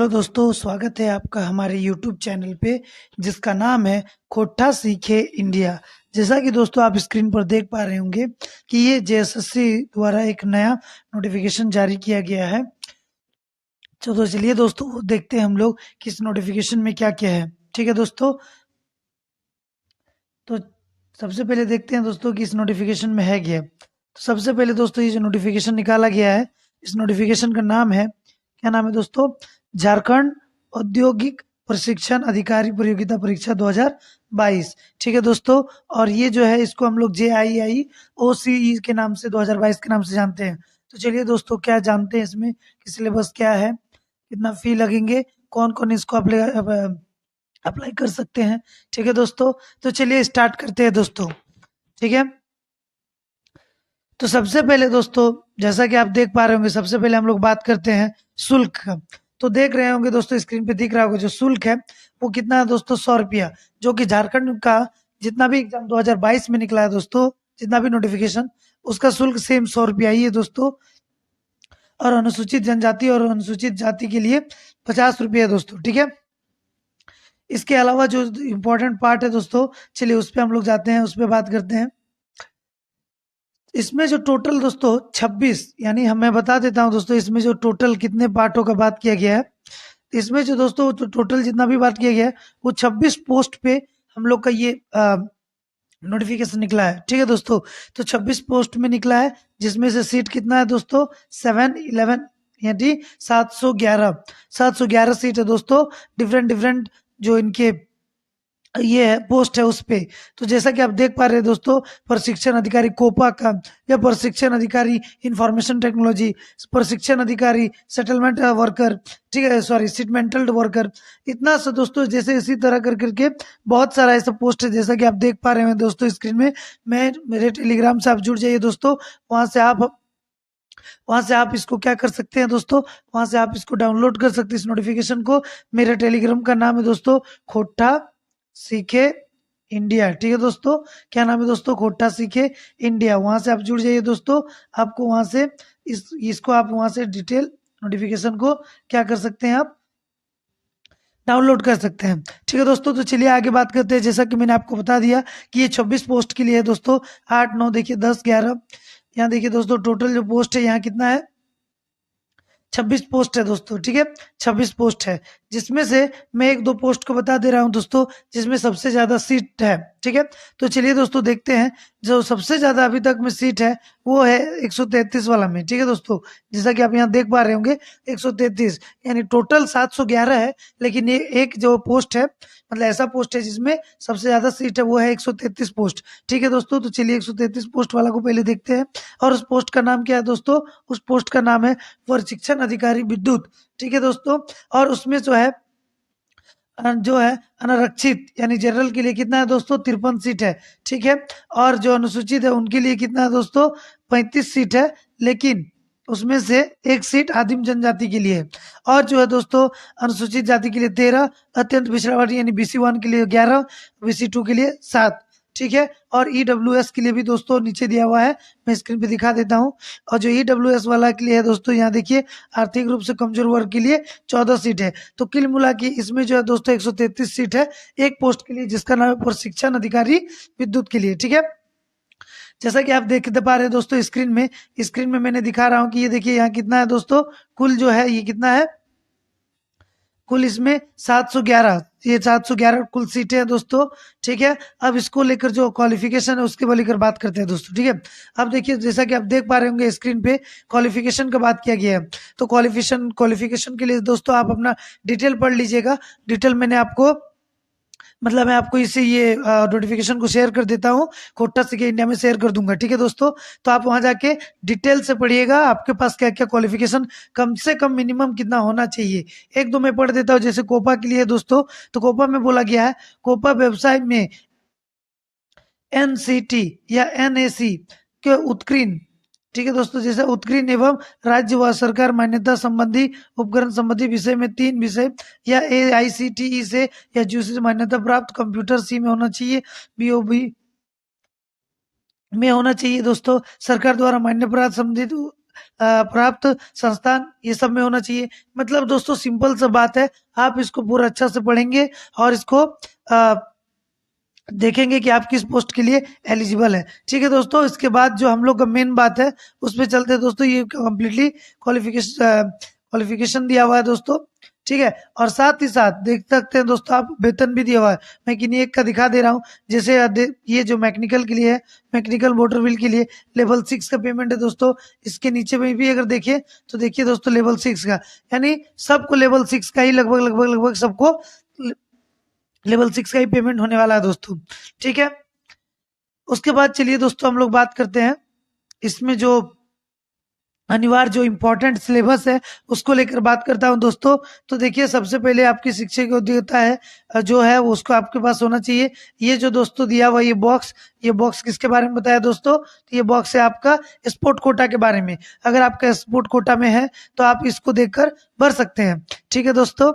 Hello दोस्तों, स्वागत है आपका हमारे यूट्यूब चैनल पे जिसका नाम है खोटा सीखे इंडिया। जैसा कि दोस्तों आप स्क्रीन पर देख पा रहे होंगे कि ये जेएसएससी द्वारा एक नया नोटिफिकेशन जारी किया गया है। तो चलिए दोस्तों देखते हैं हम लोग कि इस नोटिफिकेशन में क्या क्या है। ठीक है दोस्तों, तो सबसे पहले देखते हैं दोस्तों कि इस नोटिफिकेशन में है क्या। तो सबसे पहले दोस्तों ये जो नोटिफिकेशन निकाला गया है, इस नोटिफिकेशन का नाम है, क्या नाम है दोस्तों, झारखंड औद्योगिक प्रशिक्षण अधिकारी प्रतियोगिता परीक्षा 2022। ठीक है दोस्तों, और ये जो है इसको हम लोग JII OCE के नाम से 2022 के नाम से जानते हैं। तो चलिए दोस्तों क्या जानते हैं इसमें कि सिलेबस क्या है, कितना फी लगेंगे, कौन कौन इसको अप्लाई कर सकते हैं। ठीक है दोस्तों, तो चलिए स्टार्ट करते हैं दोस्तों। ठीक है, तो सबसे पहले दोस्तों जैसा कि आप देख पा रहे होंगे, सबसे पहले हम लोग बात करते हैं शुल्क का। तो देख रहे होंगे दोस्तों स्क्रीन पे दिख रहा होगा जो शुल्क है वो कितना है दोस्तों, 100 रुपया। जो कि झारखंड का जितना भी एग्जाम 2022 में निकला है दोस्तों, जितना भी नोटिफिकेशन, उसका शुल्क सेम 100 रुपया ही है दोस्तों। और अनुसूचित जनजाति और अनुसूचित जाति के लिए 50 रुपये है दोस्तों। ठीक है, इसके अलावा जो इम्पोर्टेंट पार्ट है दोस्तों, चलिए उस पर हम लोग जाते हैं, उस पर बात करते हैं। इसमें जो टोटल दोस्तों 26, यानी मैं बता देता हूं दोस्तों इसमें जो टोटल कितने पार्टों का बात किया गया है। इसमें जो दोस्तों टोटल जितना भी बात किया गया है वो 26 पोस्ट पे हम लोग का ये नोटिफिकेशन निकला है। ठीक है दोस्तों, तो 26 पोस्ट में निकला है, जिसमें से सीट कितना है दोस्तों, 711, यानी 711 सीट है दोस्तों। डिफरेंट डिफरेंट जो इनके ये है पोस्ट है उस पे। तो जैसा कि आप देख पा रहे हैं दोस्तों, प्रशिक्षण अधिकारी कोपा का, या प्रशिक्षण अधिकारी इंफॉर्मेशन टेक्नोलॉजी, प्रशिक्षण अधिकारी सेटलमेंट वर्कर, ठीक है, सॉरी सेटलमेंटल वर्कर, इतना सा दोस्तों। जैसे इसी तरह कर करके बहुत सारा ऐसा पोस्ट है, जैसा कि आप देख पा रहे हैं दोस्तों स्क्रीन में। मैं मेरे टेलीग्राम से आप जुड़ जाइए दोस्तों, वहां से आप इसको क्या कर सकते हैं दोस्तों, वहां से आप इसको डाउनलोड कर सकते हैं इस नोटिफिकेशन को। मेरे टेलीग्राम का नाम है दोस्तों खोटा सीखे इंडिया। ठीक है दोस्तों, क्या नाम है दोस्तों, खोटा सीखे इंडिया। वहां से आप जुड़ जाइए दोस्तों, आपको वहां से इसको आप वहां से डिटेल नोटिफिकेशन को क्या कर सकते हैं, आप डाउनलोड कर सकते हैं। ठीक है दोस्तों, तो चलिए आगे बात करते हैं। जैसा कि मैंने आपको बता दिया कि ये 26 पोस्ट के लिए है दोस्तों। 8 9 देखिए 10 11, यहाँ देखिए दोस्तों टोटल जो पोस्ट है यहाँ कितना है, 26 पोस्ट है दोस्तों। ठीक है, 26 पोस्ट है, जिसमें से मैं एक दो पोस्ट को बता दे रहा हूं दोस्तों, जिसमें सबसे ज्यादा सीट है। ठीक है, तो चलिए दोस्तों देखते हैं जो सबसे ज्यादा अभी तक में सीट है वो है 133 वाला में। ठीक है दोस्तों, जैसा कि आप यहाँ देख पा रहे होंगे 133, यानी टोटल 711 है, लेकिन ये एक जो पोस्ट है, मतलब ऐसा पोस्ट है जिसमें सबसे ज्यादा सीट है, वो है 133 पोस्ट। ठीक है दोस्तों, तो चलिए 133 पोस्ट वाला को पहले देखते हैं। और उस पोस्ट का नाम क्या है दोस्तों, उस पोस्ट का नाम है प्रशिक्षण अधिकारी विद्युत। ठीक है दोस्तों, और उसमें जो है अनारक्षित यानी जनरल के लिए कितना है दोस्तों, 53 सीट है। ठीक है, और जो अनुसूचित है उनके लिए कितना है दोस्तों, 35 सीट है, लेकिन उसमें से एक सीट आदिम जनजाति के लिए है। और जो है दोस्तों अनुसूचित जाति के लिए 13, अत्यंत पिछड़ा वर्ग यानी BC1 के लिए 11, BC2 के लिए 7। ठीक है, और EWS के लिए भी दोस्तों नीचे दिया हुआ है, मैं स्क्रीन पे दिखा देता हूं। और जो EWS वाला के लिए है दोस्तों, यहाँ देखिए आर्थिक रूप से कमजोर वर्ग के लिए 14 सीट है। तो कुल मिला के इसमें जो है दोस्तों 133 सीट है एक पोस्ट के लिए, जिसका नाम है प्रशिक्षण अधिकारी विद्युत के लिए। ठीक है, जैसा कि आप देख पा रहे हैं दोस्तों स्क्रीन में मैंने दिखा रहा हूं कि ये देखिए यहाँ कितना है दोस्तों, कुल जो है ये कितना है, कुल इसमें 711, ये 711 कुल सीटें हैं दोस्तों। ठीक है, अब इसको लेकर जो क्वालिफिकेशन है उसके लेकर बात करते हैं दोस्तों। ठीक है, अब देखिए जैसा कि आप देख पा रहे होंगे स्क्रीन पे क्वालिफिकेशन का बात किया गया है। तो क्वालिफिकेशन के लिए दोस्तों आप अपना डिटेल पढ़ लीजिएगा। डिटेल मैंने आपको मतलब मैं आपको इसे ये नोटिफिकेशन को शेयर कर देता हूँ, खोटा सीखे इंडिया में शेयर कर दूंगा। ठीक है दोस्तों, तो आप वहां जाके डिटेल से पढ़िएगा, आपके पास क्या क्या क्वालिफिकेशन कम से कम मिनिमम कितना होना चाहिए। एक दो मैं पढ़ देता हूँ। जैसे कोपा के लिए दोस्तों, तो कोपा में बोला गया है, कोपा व्यवसाय में NCT या NAC के उत्कीर्ण, ठीक है दोस्तों, जैसे उत्कीर्ण एवं राज्य व सरकार मान्यता संबंधी उपकरण संबंधी विषय में 3 विषय या AICTE से या GC से मान्यता प्राप्त कंप्यूटर C में होना चाहिए, BOB में होना चाहिए दोस्तों। सरकार द्वारा मान्य प्राप्त संबंधित प्राप्त संस्थान, ये सब में होना चाहिए। मतलब दोस्तों सिंपल सा बात है, आप इसको पूरा अच्छा से पढ़ेंगे और इसको देखेंगे कि आप किस पोस्ट के लिए एलिजिबल है। ठीक है दोस्तों, इसके बाद जो हम लोग का मेन बात है उस पर चलते हैं दोस्तों। ये कम्प्लीटली क्वालिफिकेशन दिया हुआ है दोस्तों, ठीक है। और साथ ही साथ देख सकते हैं दोस्तों आप, वेतन भी दिया हुआ है। मैं किन्हीं एक का दिखा दे रहा हूँ। जैसे ये जो मैकेनिकल के लिए है, मैकेनिकल मोटर व्हील के लिए लेवल 6 का पेमेंट है दोस्तों। इसके नीचे में भी अगर देखिए तो देखिए दोस्तों लेवल 6 का, यानी सबको लेवल 6 का ही लगभग लगभग लगभग सबको लेवल 6 का ही पेमेंट होने वाला है दोस्तों, ठीक है। उसके बाद चलिए दोस्तों हम लोग बात करते हैं इसमें जो अनिवार्य जो इम्पोर्टेंट सिलेबस है उसको लेकर बात करता हूं दोस्तों। तो देखिए सबसे पहले आपकी शिक्षक योग्यता है जो है वो उसको आपके पास होना चाहिए। ये जो दोस्तों दिया हुआ ये बॉक्स किसके बारे में बताया दोस्तों? तो ये बॉक्स है आपका स्पोर्ट कोटा के बारे में। अगर आपका स्पोर्ट कोटा में है तो आप इसको देखकर भर सकते हैं, ठीक है दोस्तों।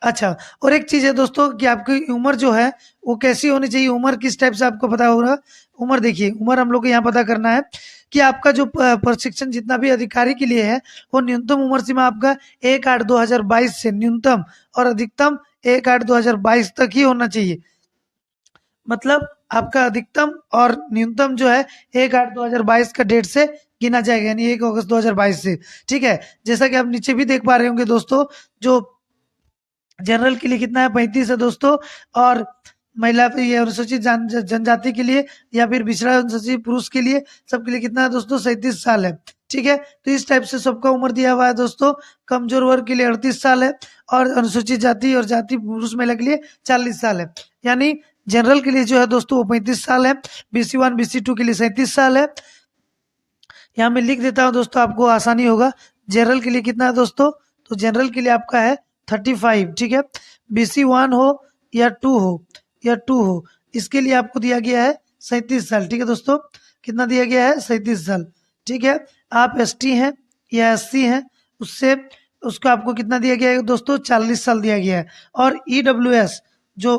अच्छा, और एक चीज है दोस्तों कि आपकी उम्र जो है वो कैसी होनी चाहिए, उम्र किस टाइप से आपको पता होगा। उम्र देखिए, उम्र हम लोग को यहाँ पता करना है कि आपका जो प्रशिक्षण जितना भी अधिकारी के लिए है वो न्यूनतम उम्र सीमा आपका 1/8/2022 से न्यूनतम और अधिकतम 1/8/2022 तक ही होना चाहिए। मतलब आपका अधिकतम और न्यूनतम जो है 1/8/2022 का डेट से गिना जाएगा, यानी 1 अगस्त 2022 से, ठीक है। जैसा कि आप नीचे भी देख पा रहे होंगे दोस्तों, जो जनरल के लिए कितना है 35 है दोस्तों, और महिला ये अनुसूचित जनजाति के लिए या फिर पिछड़ा अनुसूचित पुरुष के लिए सबके लिए कितना है दोस्तों 37 साल है, ठीक है। तो इस टाइप से सबका उम्र दिया हुआ है दोस्तों। कमजोर वर्ग के लिए 38 साल है और अनुसूचित जाति और जाति पुरुष महिला के लिए 40 साल है। यानी जनरल के लिए जो है दोस्तों वो 35 साल है, BC1 BC2 के लिए 37 साल है। यहाँ मैं लिख देता हूँ दोस्तों, आपको आसानी होगा। जनरल के लिए कितना है दोस्तों? तो जनरल के लिए आपका है 35, ठीक है। BC1 हो या 2 हो, इसके लिए आपको दिया गया है 37 साल, ठीक है दोस्तों। कितना दिया गया है? 37 साल, ठीक है। आप ST हैं या SC हैं, उससे उसको आपको कितना दिया गया है दोस्तों? 40 साल दिया गया है। और EWS जो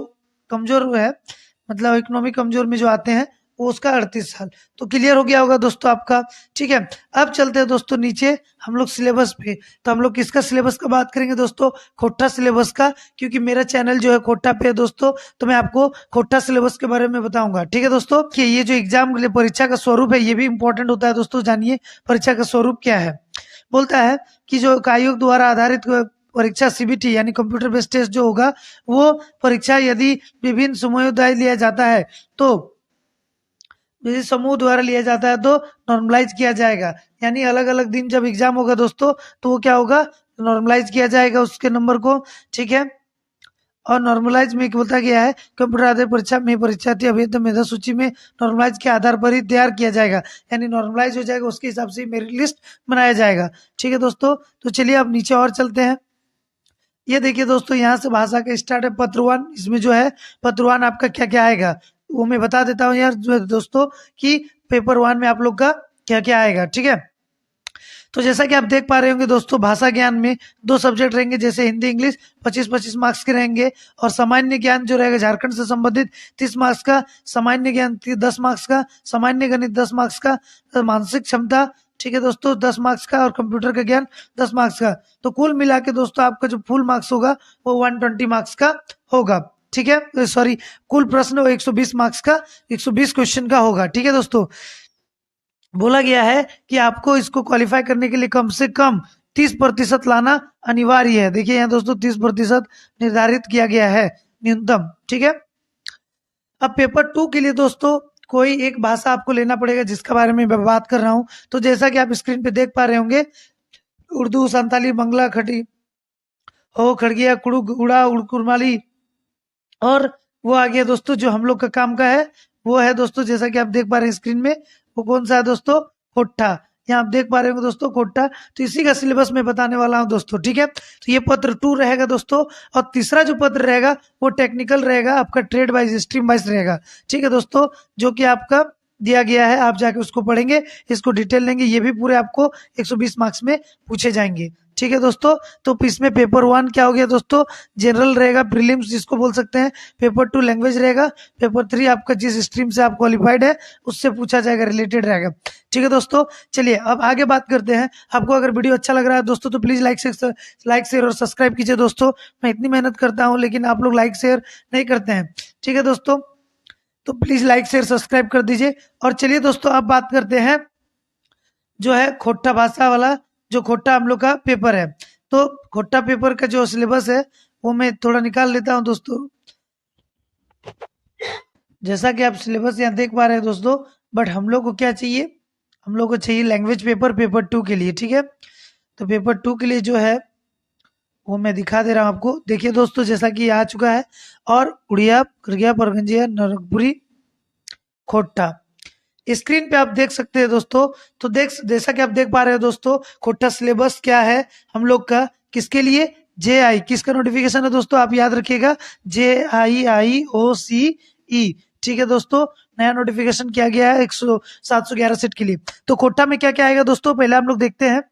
कमजोर है, मतलब इकोनॉमिक कमजोर में जो आते हैं, वो उसका 38 साल। तो क्लियर हो गया होगा दोस्तों आपका, ठीक है। अब चलते हैं दोस्तों नीचे हम लोग सिलेबस पे। तो हम लोग किसका सिलेबस का बात करेंगे दोस्तों? खोट्टा सिलेबस का, क्योंकि मेरा चैनल जो है खोट्टा पे है दोस्तों, तो मैं आपको खोट्टा सिलेबस के बारे में बताऊंगा, ठीक है दोस्तों। कि ये जो एग्जाम के लिए परीक्षा का स्वरूप है ये भी इंपॉर्टेंट होता है दोस्तों। जानिए परीक्षा का स्वरूप क्या है। बोलता है कि जो आयोग द्वारा आधारित परीक्षा CBT यानी कंप्यूटर बेस्ड टेस्ट जो होगा, वो परीक्षा यदि विभिन्न समूहों द्वारा लिया जाता है तो यदि समूह द्वारा लिया जाता है तो नॉर्मलाइज किया जाएगा। यानी अलग अलग दिन जब एग्जाम होगा दोस्तों तो वो क्या होगा? नॉर्मलाइज किया जाएगा उसके नंबर को, ठीक है। और नॉर्मलाइज में बोलता गया है कंप्यूटर आधारित परीक्षा में परीक्षार्थी अभ्यर्थी मेधा सूची में नॉर्मलाइज के आधार पर ही तैयार किया जाएगा। यानी नॉर्मलाइज हो जाएगा, उसके हिसाब से मेरिट लिस्ट बनाया जाएगा, ठीक है दोस्तों। तो चलिए अब नीचे और चलते हैं। ये देखिए दोस्तों, यहाँ से भाषा का स्टार्ट है पत्र 1। इसमें जो है पत्र 1 आपका क्या क्या आएगा वो मैं बता देता हूँ यार दोस्तों, कि पेपर 1 में आप लोग का क्या क्या आएगा, ठीक है। तो जैसा कि आप देख पा रहे होंगे दोस्तों, भाषा ज्ञान में 2 सब्जेक्ट रहेंगे, जैसे हिंदी इंग्लिश 25-25 मार्क्स के रहेंगे। और सामान्य ज्ञान जो रहेगा झारखंड से संबंधित 30 मार्क्स का, सामान्य ज्ञान 10 मार्क्स का, सामान्य गणित 10 मार्क्स का, मानसिक क्षमता, ठीक है दोस्तों 10 मार्क्स का, और कंप्यूटर का ज्ञान 10 मार्क्स का। तो कुल मिला के दोस्तों आपका जो फुल मार्क्स होगा वो 120 मार्क्स का होगा, ठीक है। सॉरी, कुल प्रश्न वो 120 मार्क्स का, 120 क्वेश्चन का होगा, ठीक है दोस्तों। बोला गया है कि आपको इसको क्वालिफाई करने के लिए कम से कम 30% लाना अनिवार्य है। देखिए यहाँ दोस्तों 30% निर्धारित किया गया है न्यूनतम, ठीक है। अब पेपर 2 के लिए दोस्तों कोई एक भाषा आपको लेना पड़ेगा जिसके बारे में मैं बात कर रहा हूँ। तो जैसा कि आप स्क्रीन पे देख पा रहे होंगे, उर्दू, संताली, बंगला, खड़ी हो, खड़गिया, कुड़ुक, उड़ा, उड़कुरमाली, और वो आ गया दोस्तों जो हम लोग का काम का है, वो है दोस्तों जैसा कि आप देख पा रहे हैं स्क्रीन में, वो कौन सा है दोस्तों? खोट्टा। यहाँ आप देख पा रहे होंगे दोस्तों खोट्टा। तो इसी का सिलेबस मैं बताने वाला हूँ दोस्तों, ठीक है। तो ये पत्र 2 रहेगा दोस्तों। और तीसरा जो पत्र रहेगा वो टेक्निकल रहेगा, आपका ट्रेड वाइज स्ट्रीम वाइज रहेगा, ठीक है दोस्तों। जो कि आपका दिया गया है, आप जाके उसको पढ़ेंगे, इसको डिटेल लेंगे, ये भी पूरे आपको 120 मार्क्स में पूछे जाएंगे। ठीक है दोस्तों, तो इसमें पेपर 1 क्या हो गया दोस्तों, जनरल रहेगा, प्रीलिम्स जिसको बोल सकते हैं। पेपर 2 लैंग्वेज रहेगा। पेपर 3 आपका जिस स्ट्रीम से आप क्वालिफाइड है उससे पूछा जाएगा, रिलेटेड रहेगा। ठीक है दोस्तों, चलिए अब आगे बात करते हैं। आपको अगर वीडियो अच्छा लग रहा है दोस्तों तो प्लीज लाइक शेयर और सब्सक्राइब कीजिए दोस्तों। मैं इतनी मेहनत करता हूँ लेकिन आप लोग लाइक शेयर नहीं करते हैं। ठीक है दोस्तों, तो प्लीज लाइक शेयर सब्सक्राइब कर दीजिए। और चलिए दोस्तों अब बात करते हैं जो है खोट्टा भाषा वाला, जो खोट्टा हम लोग का पेपर है। तो खोट्टा पेपर का जो सिलेबस है वो मैं थोड़ा निकाल लेता हूं दोस्तों। जैसा कि आप सिलेबस यहाँ देख पा रहे हैं दोस्तों, बट हम लोग को क्या चाहिए, हम लोग को चाहिए लैंग्वेज पेपर, पेपर 2 के लिए। ठीक है, तो पेपर 2 के लिए जो है वो मैं दिखा दे रहा हूँ आपको। देखिए दोस्तों, जैसा कि आ चुका है, और उड़िया, करगिया, परगंजिया, नरकपुरी, खोट्टा स्क्रीन पे आप देख सकते हैं दोस्तों। तो जैसा कि आप देख पा रहे हैं दोस्तों, खोट्टा सिलेबस क्या है हम लोग का, किसके लिए, JI, किसका नोटिफिकेशन है दोस्तों, आप याद रखिएगा, JIIOCE। ठीक है दोस्तों, नया नोटिफिकेशन किया गया है 711 सीट के लिए। तो खोट्टा में क्या क्या आएगा दोस्तों, पहले हम लोग देखते हैं।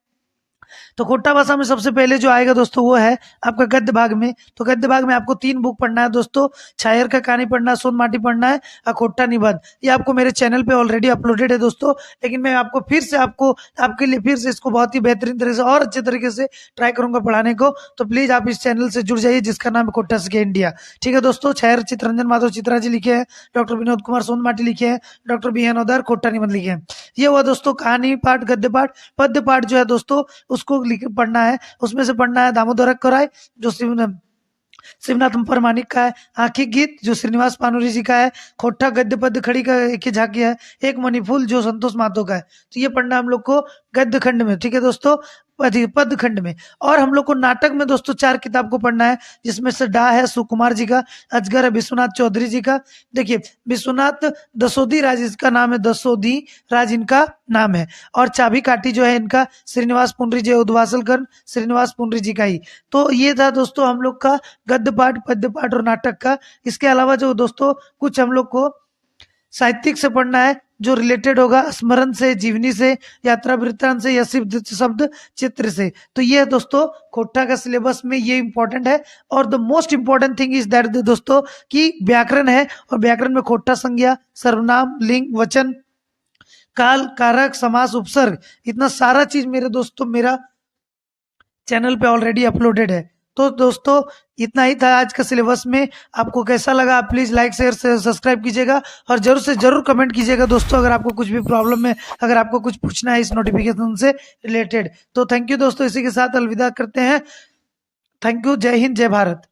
तो खोट्टा भाषा में सबसे पहले जो आएगा दोस्तों वो है आपका गद्य भाग में। तो गद्य भाग में आपको 3 बुक पढ़ना है दोस्तों, छायर का कहानी पढ़ना है, सोन माटी पढ़ना है, और खोट्टा निबंध। ये आपको मेरे चैनल पे ऑलरेडी अपलोडेड है दोस्तों, लेकिन मैं आपको फिर से आपके लिए फिर से इसको बहुत ही बेहतरीन तरीके से और अच्छे तरीके से ट्राई करूंगा पढ़ाने को। तो प्लीज आप इस चैनल से जुड़ जाइए जिसका नाम है खोट्टा सीखे इंडिया। ठीक है दोस्तों, छायर चित्ररंजन माधव चित्रा जी लिखे हैं, डॉक्टर विनोद कुमार सोन माटी लिखे हैं, डॉक्टर BN उदर खोट्टा निबंध लिखे हैं। ये हुआ दोस्तों कहानी पाठ, गद्य पाठ। पद्य पाठ जो है दोस्तों उसको पढ़ना है, उसमें से पढ़ना है दामोदर कराय जो शिवनाथ परमाणिक का है, आंखी गीत जो श्रीनिवास पानुरी जी का है, खोट्टा गद्य पद्य खड़ी का एक ही झांकी है, एक मणिफूल जो संतोष माधो का है। तो ये पढ़ना हम लोग को गद्य खंड में। ठीक है दोस्तों, पद्य खंड में। और हम लोग को नाटक में दोस्तों 4 किताब को पढ़ना है, जिसमें से डा है सुकुमार जी का, अजगर है विश्वनाथ चौधरी जी का। देखिए विश्वनाथ दसोदी राज इसका नाम है, दसोदी राज इनका नाम है, और चाबी काठी जो है इनका श्रीनिवास पुनरी जी उद्वासलकर श्रीनिवास पुनरी जी का ही। तो ये था दोस्तों हम लोग का गद्य पाठ, पद्य पाठ और नाटक का। इसके अलावा जो दोस्तों कुछ हम लोग को साहित्यिक से पढ़ना है जो रिलेटेड होगा स्मरण से, जीवनी से, यात्रा वृत्तांत से, या शब्द चित्र से। तो ये है दोस्तों खोट्टा का सिलेबस में, ये इंपॉर्टेंट है। और the most important thing is that दोस्तों कि व्याकरण है, और व्याकरण में खोट्टा संज्ञा, सर्वनाम, लिंग, वचन, काल, कारक, समास, उपसर्ग, इतना सारा चीज मेरे दोस्तों मेरा चैनल पे ऑलरेडी अपलोडेड है। तो दोस्तों इतना ही था आज का सिलेबस में। आपको कैसा लगा आप प्लीज लाइक शेयर सब्सक्राइब कीजिएगा, और जरूर से जरूर कमेंट कीजिएगा दोस्तों अगर आपको कुछ भी प्रॉब्लम है, अगर आपको कुछ पूछना है इस नोटिफिकेशन से रिलेटेड। तो थैंक यू दोस्तों, इसी के साथ अलविदा करते हैं। थैंक यू, जय हिंद, जय भारत।